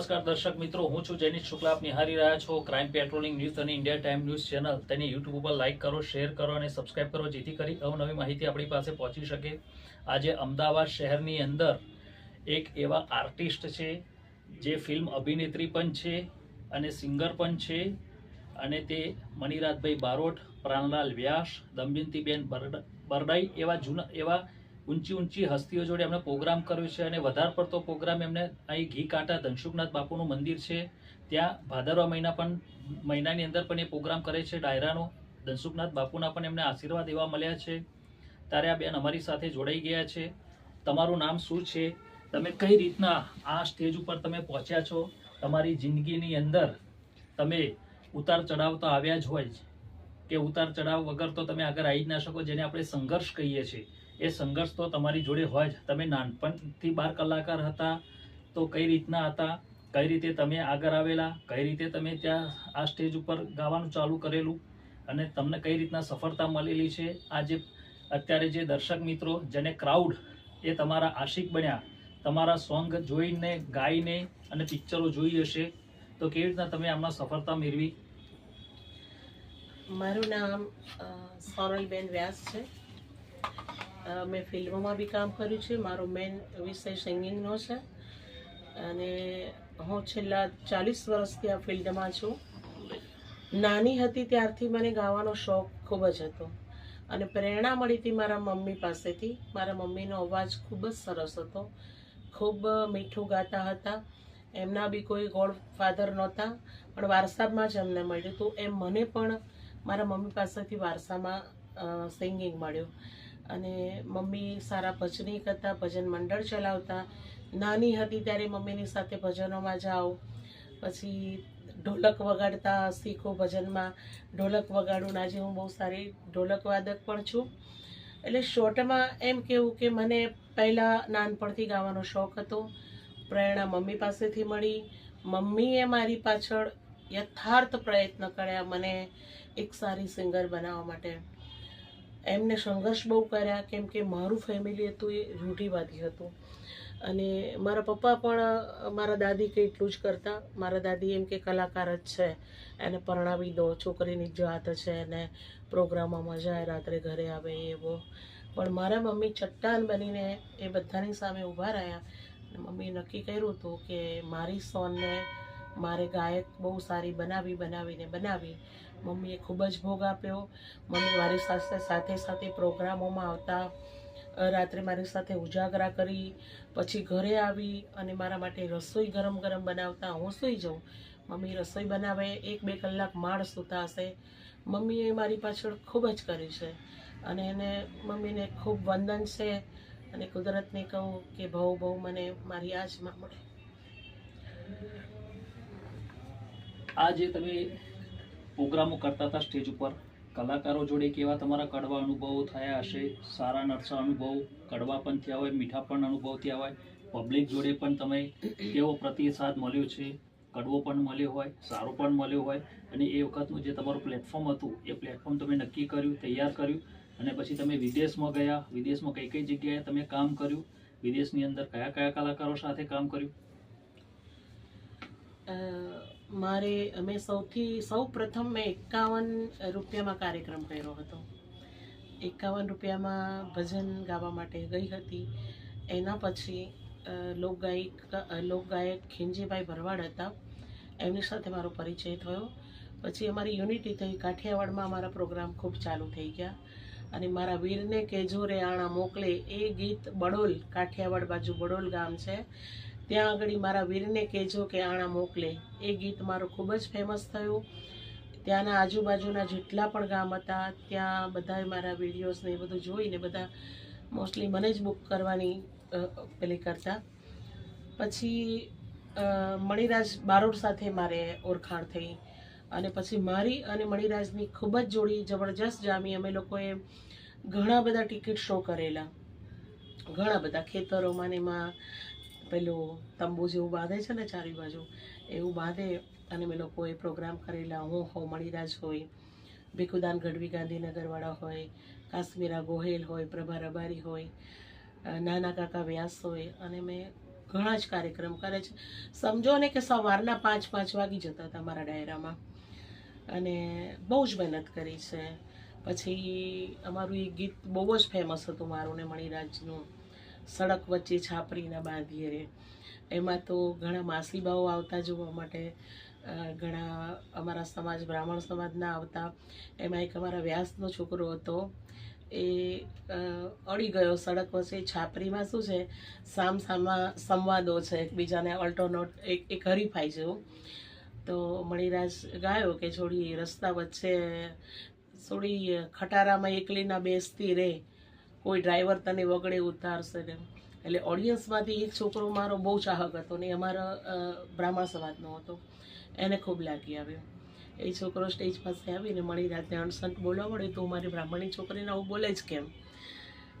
નમસ્કાર દર્શક મિત્રો, હું છું જૈનિશ શુક્લા. આપ નિહાળી રહ્યા છો ક્રાઇમ પેટ્રોલિંગ ન્યૂઝ અને ઇન્ડિયા ટાઈમ ન્યૂઝ ચેનલ. તેની યુટ્યુબ ઉપર લાઇક કરો, શેર કરો અને સબસ્ક્રાઇબ કરો, જેથી કરી અવનવી માહિતી આપણી પાસે પહોંચી શકે. આજે અમદાવાદ શહેરની અંદર એક એવા આર્ટિસ્ટ છે જે ફિલ્મ અભિનેત્રી પણ છે અને સિંગર પણ છે, અને તે મણિરાજભાઈ બારોટ, પ્રાણલાલ વ્યાસ, દમયંતીબેન બરડાઈ એવા ઊંચી હસ્તીઓ જોડે એમણે પ્રોગ્રામ કર્યો છે. અને વધારે પડતો પ્રોગ્રામ એમને અહીં ઘી કાંટા ધનસુખનાથ બાપુનું મંદિર છે ત્યાં ભાદરવા મહિનાની અંદર પણ એ પ્રોગ્રામ કરે છે ડાયરાનો. ધનસુખનાથ બાપુના પણ એમને આશીર્વાદ એવા મળ્યા છે. ત્યારે આ બેન અમારી સાથે જોડાઈ ગયા છે. તમારું નામ શું છે? તમે કઈ રીતના આ સ્ટેજ ઉપર તમે પહોંચ્યા છો? તમારી જિંદગીની અંદર તમે ઉતાર ચઢાવ તો આવ્યા જ હોય કે ઉતાર ચઢાવ વગર તો તમે આગળ આવી જ ના શકો, જેને આપણે સંઘર્ષ કહીએ છીએ. એ સંઘર્ષ તો તમારી જોડે હોય જ. તમે નાનપણથી બાર કલાકાર હતા તો કઈ રીતના હતા, કઈ રીતે તમે આગળ આવેલા, કઈ રીતે તમે ત્યાં આ સ્ટેજ ઉપર ગાવાનું ચાલુ કરેલું અને તમને કઈ રીતના સફળતા મળેલી છે. આજે અત્યારે જે દર્શક મિત્રો, જેને ક્રાઉડ એ તમારા આશિક બન્યા, તમારા સોંગ જોઈને, ગાઈને અને પિક્ચરો જોઈ હશે, તો કેવી રીતના તમે આમાં સફળતા મેળવી? મારું નામ સોનલબેન વ્યાસ છે. મેં ફિલ્મોમાં બી કામ કર્યું છે. મારો મેન વિષય સિંગિંગનો છે અને હું છેલ્લા 40 વર્ષથી આ ફિલ્ડમાં છું. નાની હતી ત્યારથી મને ગાવાનો શોખ ખૂબ જ હતો અને પ્રેરણા મળી હતી મારા મમ્મી પાસેથી. મારા મમ્મીનો અવાજ ખૂબ જ સરસ હતો, ખૂબ મીઠું ગાતા હતા. એમના બી કોઈ ગોડ ફાધર નહોતા, પણ વારસામાં જ એમને મળ્યું હતું. એમ મને પણ મારા મમ્મી પાસેથી વારસામાં સિંગિંગ મળ્યું. અને મમ્મી સારા ભજનીક હતા, ભજન મંડળ ચલાવતા. નાની હતી ત્યારે મમ્મીની સાથે ભજનોમાં જાઉં, પછી ઢોલક વગાડતા શીખું. ભજનમાં ઢોલક વગાડું. આજે હું બહુ સારી ઢોલક વાદક પણ છું. એટલે શોર્ટમાં એમ કેવું કે મને પહેલાં નાનપણથી ગાવાનો શોખ હતો. પ્રેરણા મમ્મી પાસેથી મળી. મમ્મીએ મારી પાછળ યથાર્થ પ્રયત્ન કર્યા મને એક સારી સિંગર બનાવવા માટે. એમને સંઘર્ષ બહુ કર્યા, કેમ કે મારું ફેમિલી હતું એ રૂઢિવાદી હતું. અને મારા પપ્પા પણ મારા દાદી કે એટલું જ કરતા. મારા દાદી એમ કે કલાકાર જ છે, એને પરણાવી દો, છોકરીની જાત છે, અને પ્રોગ્રામમાં જાય, રાત્રે ઘરે આવે એવો. પણ મારા મમ્મી ચટ્ટાન બનીને એ બધાની સામે ઊભા રહ્યા. મમ્મીએ નક્કી કર્યું હતું કે મારી સોનને મારે ગાયક બહુ સારી બનાવી. મમ્મીએ ખૂબ જ ભોગ આપ્યો. મમ્મી મારી સાથે પ્રોગ્રામોમાં આવતા, રાત્રે મારી સાથે ઉજાગરા કરી, પછી ઘરે આવી અને મારા માટે રસોઈ ગરમ બનાવતા. હું સૂઈ જાઉં, મમ્મી રસોઈ બનાવે, 1-2 કલાક માળ સૂતા હશે. મમ્મીએ મારી પાછળ ખૂબ જ કરી છે અને એને મમ્મીને ખૂબ વંદન છે. અને કુદરતને કહું કે બહુ મને મારી આજમાં મળે. આ જે તમે પ્રોગ્રામો કરતા હતા સ્ટેજ ઉપર, કલાકારો જોડે કેવા તમારા કડવા અનુભવો થયા હશે? સારા નરસા અનુભવ, કડવા પણ થયા હોય, મીઠા પણ અનુભવ થયા હોય. પબ્લિક જોડે પણ તમે કેવો પ્રતિસાદ મળ્યો છે? કડવો પણ મળ્યો હોય, સારો પણ મળ્યો હોય. અને એ વખતનું જે તમારું પ્લેટફોર્મ હતું, એ પ્લેટફોર્મ તમે નક્કી કર્યું, તૈયાર કર્યું, અને પછી તમે વિદેશમાં ગયા. વિદેશમાં કઈ જગ્યાએ તમે કામ કર્યું? વિદેશની અંદર કયા કલાકારો સાથે કામ કર્યું? મેં સૌ પ્રથમ મેં 51 રૂપિયામાં કાર્યક્રમ કર્યો હતો. 51 રૂપિયામાં ભજન ગાવા માટે ગઈ હતી. એના પછી લોકગાયક ખીમજીભાઈ ભરવાડ હતા, એમની સાથે મારો પરિચય થયો. પછી અમારી યુનિટી થઈ. કાઠિયાવાડમાં અમારા પ્રોગ્રામ ખૂબ ચાલુ થઈ ગયા. અને મારા વીરને કેજો રે આણા મોકલે, એ ગીત બડોલ, કાઠિયાવાડ બાજુ બડોલ ગામ છે, ત્યાં આગળ મારા વીરને કહેજો કે આણા મોકલે, એ ગીત મારું ખૂબ જ ફેમસ થયું. ત્યાંના આજુબાજુના જેટલા પણ ગામ હતા ત્યાં બધાએ મારા વિડીયોઝ ને એ બધું જોઈને બધા મોસ્ટલી મને જ બુક કરવાની પેલી કરતા. પછી મણિરાજ બારોટ સાથે મારે ઓળખાણ થઈ અને પછી મારી અને મણિરાજની ખૂબ જ જોડી જબરજસ્ત જામી. અમે લોકોએ ઘણા બધા ટિકિટ શો કરેલા, ઘણા બધા ખેતરોમાં ને એમાં પેલું તંબુ જેવું બાંધે છે ને ચારે બાજુ, એવું બાંધે અને મેં લોકોએ પ્રોગ્રામ કરેલા. હું હો, મણિરાજ હોય, ભીખુદાન ગઢવી ગાંધીનગરવાળા હોય, કાશ્મીરા ગોહેલ હોય, પ્રભા રબારી હોય, નાના કાકા વ્યાસ હોય, અને મેં ઘણા જ કાર્યક્રમ કરે છે. સમજો ને કે સવારના 5 વાગી જતા હતા મારા ડાયરામાં, અને બહુ જ મહેનત કરી છે. પછી અમારું એક ગીત બહુ જ ફેમસ હતું મારું ને મણિરાજનું, સડક વચ્ચે છાપરીના બાંધીએ રે. એમાં તો ઘણા માસીબાઓ આવતા જોવા માટે, ઘણા અમારા સમાજ બ્રાહ્મણ સમાજના આવતા. એમાં એક અમારા વ્યાસનો છોકરો હતો, એ અડી ગયો સડક વચ્ચે છાપરીમાં. શું છે, સામસામા સંવાદો છે એકબીજાને, અલ્ટરનેટ એક હરીફાઈ જેવું. તો મણિરાજ ગાયો કે છોડી રસ્તા વચ્ચે થોડી ખટારામાં એકલી ના બેસતી રે, કોઈ ડ્રાઈવર તને વગડે ઉતારશે ને. એટલે ઓડિયન્સમાંથી એક છોકરો મારો બહુ ચાહક હતો ને, અમારા બ્રાહ્મણ સમાજનો હતો, એને ખૂબ લાગી આવ્યો. એ છોકરો સ્ટેજ પાસે આવીને મણિરાજને અણસંટ બોલવા મળે, તો મારી બ્રાહ્મણી છોકરીને આવું બોલે જ કેમ.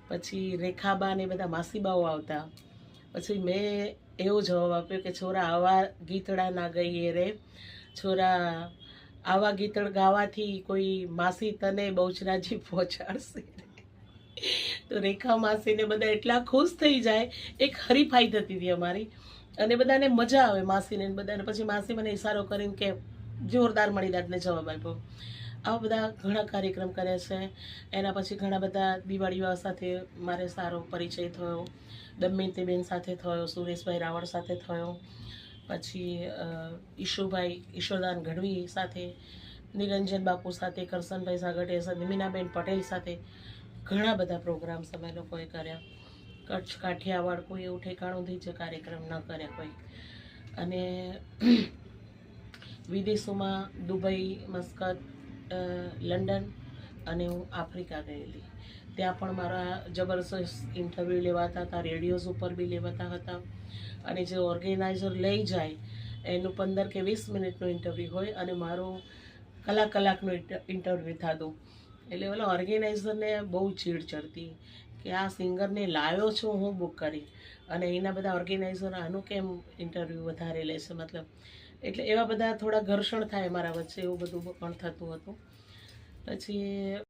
પછી રેખાબા ને બધા માસીબાઓ આવતા. પછી મેં એવો જવાબ આપ્યો કે છોરા આવા ગીતડા ના ગઈએ રે, છોરા આવા ગીતડ ગાવાથી કોઈ માસી તને બહુચરાજી પહોંચાડશે. તો રેખા માસીને બધા એટલા ખુશ થઈ જાય, એક હરીફાઈ થતી હતી અમારી, અને બધાને મજા આવે માસીને બધાને. પછી માસી મને ઇશારો કરીને કે જોરદાર મણિરાજને જવાબ આપ્યો. આવા બધા ઘણા કાર્યક્રમ કરે છે. એના પછી ઘણા બધા દિવાળીઓ સાથે મારે સારો પરિચય થયો. દમયંતીબેન સાથે થયો, સુરેશભાઈ રાવળ સાથે થયો, પછી ઈશુભાઈ ઈશ્વરદાન ગઢવી સાથે, નિરંજન બાપુ સાથે, કરસનભાઈ સાગઠે સાથે, મીનાબેન પટેલ સાથે ઘણા બધા પ્રોગ્રામ્સ અમે લોકોએ કર્યા. કચ્છ કાઠિયાવાડ કોઈ એવું ઠેકાણુંથી જ કાર્યક્રમ ન કર્યા કોઈ. અને વિદેશોમાં દુબઈ, મસ્કત, લંડન અને હું આફ્રિકા ગયેલી. ત્યાં પણ મારા જબરદસ્ત ઇન્ટરવ્યૂ લેવાતા હતા, રેડિયોઝ ઉપર બી લેવાતા હતા. અને જે ઓર્ગેનાઇઝર લઈ જાય એનું 15 કે 20 મિનિટનું ઇન્ટરવ્યૂ હોય, અને મારું કલાકનું ઇન્ટરવ્યૂ થતું. એટલે ઓલા ઓર્ગેનાઇઝરને બહુ ચીડ ચડતી કે આ સિંગરને લાવ્યો છું હું બુક કરી, અને એના બધા ઓર્ગેનાઇઝર આનું કેમ ઇન્ટરવ્યૂ વધારે લે છે મતલબ. એટલે એવા બધા થોડા ઘર્ષણ થાય મારા વચ્ચે, એવું બધું પણ થતું હતું. પછી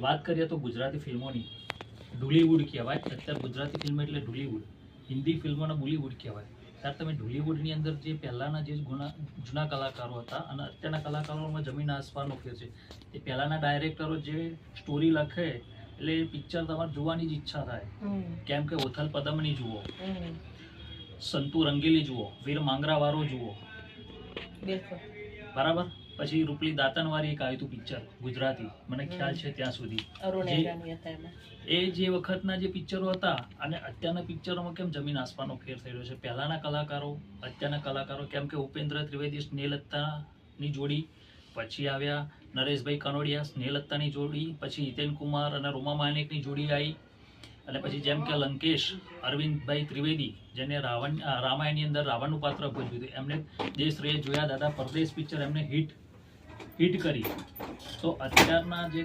વાત કરીએ તો ગુજરાતી ફિલ્મોની, ઢોલીવુડ કહેવાય અત્યારે. ગુજરાતી ફિલ્મ એટલે ઢોલીવુડ, હિન્દી ફિલ્મોને બોલીવુડ કહેવાય. ત્યારે તમે ઢોલીવુડની અંદર જે પહેલાંના જે જૂના કલાકારો હતા અને અત્યારના કલાકારોમાં જમીન આસમાનનો ફેર છે. એ પહેલાંના ડાયરેક્ટરો જે સ્ટોરી લખે એટલે પિક્ચર તમારે જોવાની જ ઈચ્છા થાય. કેમ કે ઓથલ પદમની જુઓ, સંતુ રંગીલી જુઓ, વીર માંગરાવાળો જુઓ, બરાબર. પછી રૂપલી દાતનવાળી એક આવ્યું હતું પિક્ચર ગુજરાતી, મને ખ્યાલ છે ત્યાં સુધી. એ જે વખતના જે પિક્ચરો હતા અને અત્યારના પિક્ચરોમાં કેમ જમીન આસમાનનો ફેર થઈ રહ્યો છે. પહેલાના કલાકારો, અત્યારના કલાકારો, કેમ કે ઉપેન્દ્ર ત્રિવેદી સ્નેહલતાની જોડી, પછી આવ્યા નરેશભાઈ કનોડિયા સ્નેહલતાની જોડી, પછી હિતેન કુમાર અને રોમા માનેકની જોડી આવી, અને પછી જેમ કે લંકેશ અરવિંદભાઈ ત્રિવેદી જેને રામાયણની અંદર રાવણનું પાત્ર ભજવ્યું હતું, એમને દેશ રે જોયા દાદા પરદેશ પિક્ચર એમને હિટ કરી. તો અત્યારના જે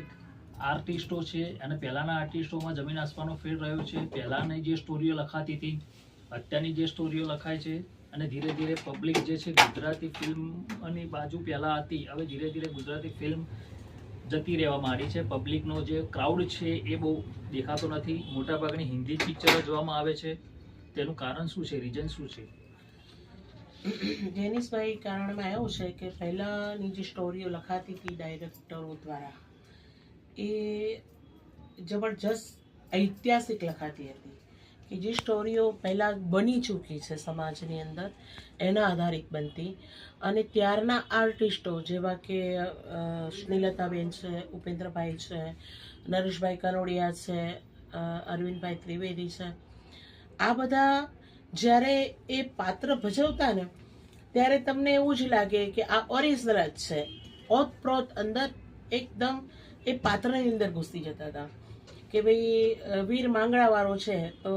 આર્ટિસ્ટો છે અને પહેલાના આર્ટિસ્ટોમાં જમીન આસમાનનો ફેર રહ્યો છે. પહેલાની જે સ્ટોરીઓ લખાતી હતી, અત્યારની જે સ્ટોરીઓ લખાય છે, અને ધીરે ધીરે પબ્લિક જે છે ગુજરાતી ફિલ્મની બાજુ પહેલા હતી, હવે ધીરે ધીરે ગુજરાતી ફિલ્મ જતી રહેવા માંડી છે. પબ્લિકનો જે ક્રાઉડ છે એ બહુ દેખાતો નથી. મોટાભાગની હિન્દી પિક્ચરો જોવામાં આવે છે. તેનું કારણ શું છે, રીઝન શું છે? જેનિશભાઈ, કારણમાં એવું છે કે પહેલાંની જે સ્ટોરીઓ લખાતી હતી ડાયરેક્ટરો દ્વારા, એ જબરજસ્ત ઐતિહાસિક લખાતી હતી, કે જે સ્ટોરીઓ પહેલાં બની ચૂકી છે સમાજની અંદર એના આધારિત બનતી. અને ત્યારના આર્ટિસ્ટો જેવા કે સ્નેહલતાબેન છે, ઉપેન્દ્રભાઈ છે, નરેશભાઈ કનોડિયા છે, અરવિંદભાઈ ત્રિવેદી છે, આ બધા જ્યારે એ પાત્ર ભજવતા ને ત્યારે તમને એવું જ લાગે કે આ ઓરિજિનલ જ છે. ઓતપ્રોત અંદર એકદમ એ પાત્રની અંદર ઘૂસી જતા હતા. કે ભાઈ વીર માંગણાવાળો છે તો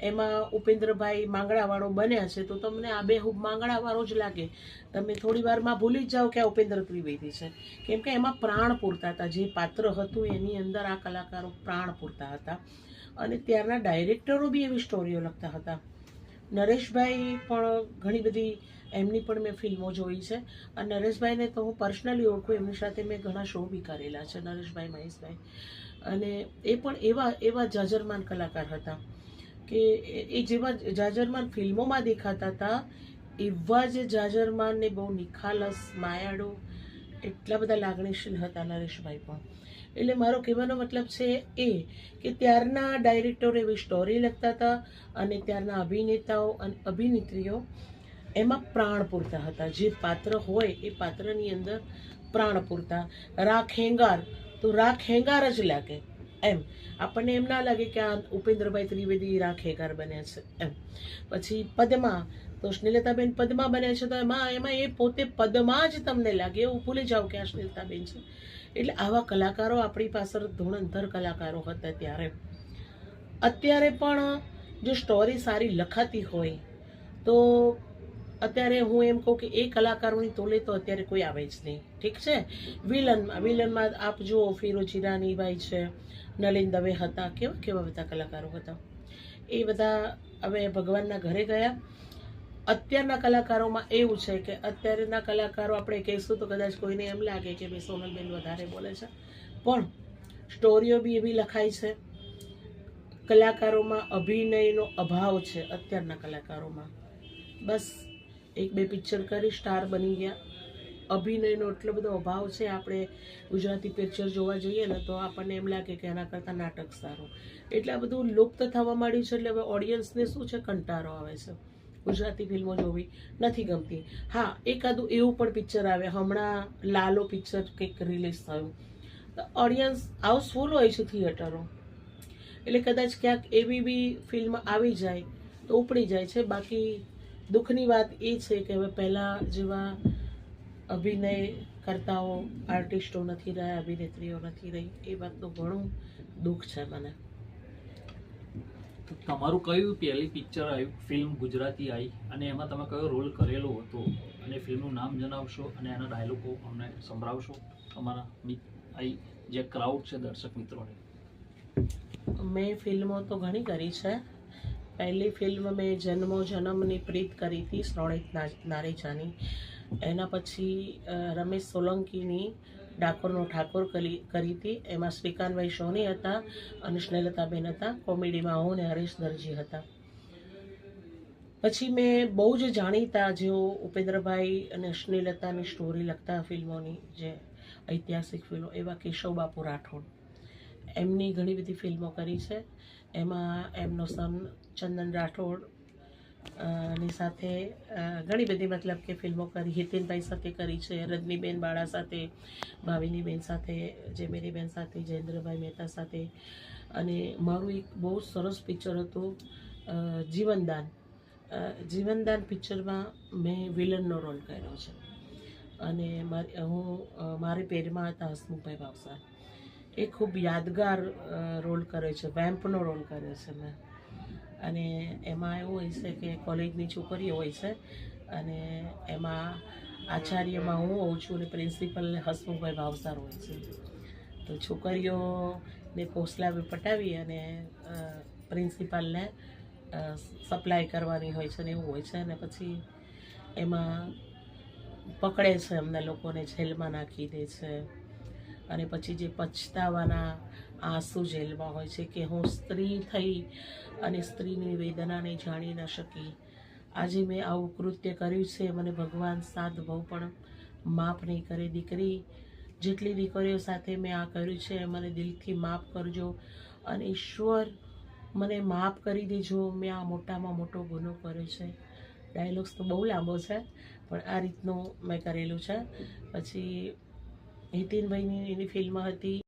એમાં ઉપેન્દ્રભાઈ માંગણાવાળો બન્યા છે તો તમને આબેહૂબ માંગણાવાળો જ લાગે. તમે થોડી વારમાં ભૂલી જ જાઓ કે આ ઉપેન્દ્ર ત્રિવેદી છે, કેમ કે એમાં પ્રાણ પૂરતા હતા. જે પાત્ર હતું એની અંદર આ કલાકારો પ્રાણ પૂરતા હતા. અને ત્યારના ડાયરેક્ટરો બી એવી સ્ટોરીઓ લખતા હતા. નરેશભાઈ પણ ઘણી બધી એમની પણ મેં ફિલ્મો જોઈ છે, અને નરેશભાઈને તો હું પર્સનલી ઓળખું, એમની સાથે મેં ઘણા શો બી કરેલા છે, નરેશભાઈ મહેશભાઈ. અને એ પણ એવા જાજરમાન કલાકાર હતા. કે એ જેવા જાજરમાન ફિલ્મોમાં દેખાતા હતા એવા જ જાજરમાન ને બહુ નિખાલસ માયાળુ એટલા બધા લાગણીશીલ હતા નરેશભાઈ પણ. એટલે મારો કહેવાનો મતલબ છે એ કે ત્યારના ડાયરેક્ટરો એવી સ્ટોરી લખતા હતા અને ત્યારના અભિનેતાઓ અને અભિનેત્રીઓ એમાં પ્રાણ પૂરતા હતા. જે પાત્ર હોય એ પાત્રની અંદર પ્રાણ પૂરતા. રાખ હેંગાર તો રાખ હેંગાર જ લાગે એમ. આપણને એમ ના લાગે કે આ ઉપેન્દ્રભાઈ ત્રિવેદી રાખ હેંગાર બન્યા છે એમ. પછી પદ્મા તો સ્નેહલતાબેન પદ્મા બન્યા છે તો એમાં એ પોતે પદ્મા જ તમને લાગે, એવું ભૂલી જાઓ કે આ સ્નેહલતાબેન છે. એટલે આવા કલાકારો આપણી પાછળ ધૂળંધર કલાકારો હતા ત્યારે. અત્યારે પણ જો સ્ટોરી સારી લખાતી હોય તો અત્યારે હું એમ કહું કે એ કલાકારોની તોલે તો અત્યારે કોઈ આવે જ નહીં. ઠીક છે, વિલનમાં આપ જુઓ ફિરોજી રાનીભાઈ છે, નલિન દવે હતા, કેવા કેવા બધા કલાકારો હતા. એ બધા હવે ભગવાનના ઘરે ગયા. અત્યારના કલાકારોમાં એવું છે કે અત્યારના કલાકારો આપણે કહીશું તો કદાચ કોઈને એમ લાગે કે ભાઈ સોનલબેન વધારે બોલે છે, પણ સ્ટોરીઓ બી એવી લખાય છે. કલાકારોમાં અભિનયનો અભાવ છે અત્યારના કલાકારોમાં. બસ એક બે પિક્ચર કરી સ્ટાર બની ગયા. અભિનયનો એટલો બધો અભાવ છે. આપણે ગુજરાતી પિક્ચર જોવા જઈએ ને તો આપણને એમ લાગે કે એના કરતાં નાટક સારું. એટલે આ બધું લુપ્ત થવા માંડ્યું છે. એટલે હવે ઓડિયન્સને શું છે, કંટાળો આવે છે. ગુજરાતી ફિલ્મો જોવી નથી ગમતી. હા, એકાદું એવું પણ પિક્ચર આવે. હમણાં લાલો પિક્ચર કંઈક રિલીઝ થયું તો ઓડિયન્સ હાઉસફુલ હોય છે થિયેટરો. એટલે કદાચ ક્યાંક એવી બી ફિલ્મ આવી જાય તો ઉપડી જાય છે. બાકી દુઃખની વાત એ છે કે હવે પહેલાં જેવા અભિનય કરતાઓ આર્ટિસ્ટો નથી રહ્યા, અભિનેત્રીઓ નથી રહી. એ વાતનું ઘણું દુઃખ છે મને. તમારું કયું પહેલી પિક્ચર આવ્યું, ફિલ્મ ગુજરાતી આવી, અને એમાં તમે કયો રોલ કરેલો હતો, અને ફિલ્મનું નામ જણાવશો અને એના ડાયલોગો અમને સંભળાવશો અમારા જે ક્રાઉડ છે દર્શક મિત્રોને? મેં ફિલ્મો તો ઘણી કરી છે. પહેલી ફિલ્મ મેં જન્મો જન્મની પ્રીત કરી હતી, શ્રોણિત નારેચાની. એના પછી રમેશ સોલંકીની ડાકોરનો ઠાકોર કરી હતી. એમાં શ્રીકાંતભાઈ સોની હતા અને સ્નેહલતાબેન હતા. કોમેડીમાં હું ને હરીશ દરજી હતા. પછી મેં બહુ જ જાણીતા જેઓ ઉપેન્દ્રભાઈ અને સ્નેહલતાની સ્ટોરી લખતા ફિલ્મોની, જે ઐતિહાસિક ફિલ્મો, એવા કેશવ બાપુ રાઠોડ, એમની ઘણી બધી ફિલ્મો કરી છે. એમાં એમનો સન ચંદન રાઠોડ ની સાથે ઘણી બધી મતલબ કે ફિલ્મો કરી. હિતેનભાઈ સાથે કરી છે, રજનીબેન બાળા સાથે, ભાવિનીબેન સાથે, જેમેરીબેન સાથે, જયેન્દ્રભાઈ મહેતા સાથે. અને મારું એક બહુ સરસ પિક્ચર હતું જીવનદાન. જીવનદાન પિક્ચરમાં મેં વિલનનો રોલ કર્યો છે. અને મારી પેરમાં હતા હસમુખભાઈ ભાવસાર. એ ખૂબ યાદગાર રોલ કરે છે, વેમ્પનો રોલ કર્યો છે મેં. અને એમાં એવું હોય છે કે કોલેજની છોકરીઓ હોય છે અને એમાં આચાર્યમાં હું હોઉં છું અને પ્રિન્સિપલને હસમુખભાઈ ભાવસાર હોય છે. તો છોકરીઓને પોસલા પટાવી અને પ્રિન્સિપાલને સપ્લાય કરવાની હોય છે ને એવું હોય છે. અને પછી એમાં પકડે છે અમને લોકોને, જેલમાં નાખી દે છે. અને પછી જે પછતાવાના આંસુ જેલમાં હોય છે કે હું સ્ત્રી થઈ અને સ્ત્રીની વેદનાને જાણી ન શકી. આજે મેં આવું કૃત્ય કર્યું છે, મને ભગવાન સાત ભવ પણ માફ નહીં કરે. દીકરી, જેટલી દીકરીઓ સાથે મેં આ કર્યું છે મને દિલથી માફ કરજો અને ઈશ્વર મને માફ કરી દેજો. મેં આ મોટામાં મોટો ગુનો કર્યો છે. ડાયલોગ્સ તો બહુ લાંબો છે પણ આ રીતનું મેં કરેલું છે. પછી હિતેનભાઈની એની ફિલ્મ હતી